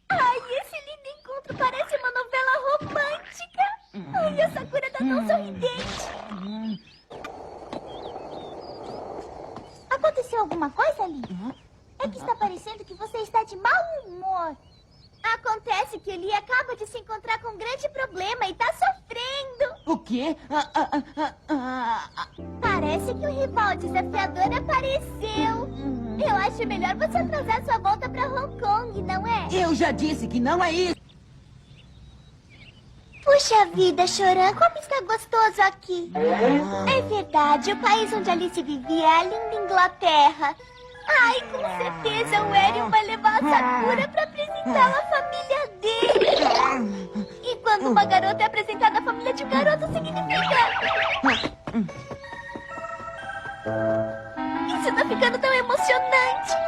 Ai, esse lindo encontro parece uma novela romântica. Ai, a Sakura tá tão sorridente. Aconteceu alguma coisa, Lee? É que está parecendo que você está de mau humor. Acontece que Lee acaba de se encontrar com um grande problema e tá sofrendo. O quê? Parece que o rival desafiador apareceu. Eu acho melhor você atrasar sua volta pra Hong Kong, não é? Eu já disse que não é isso. Puxa vida, Choran, como está gostoso aqui. É verdade, o país onde Alice vivia é a linda Inglaterra. Ai, com certeza o Arion vai levar a Sakura pra apresentar a família dele. E quando uma garota é apresentada à família de um garoto, significa... Isso tá ficando tão emocionante.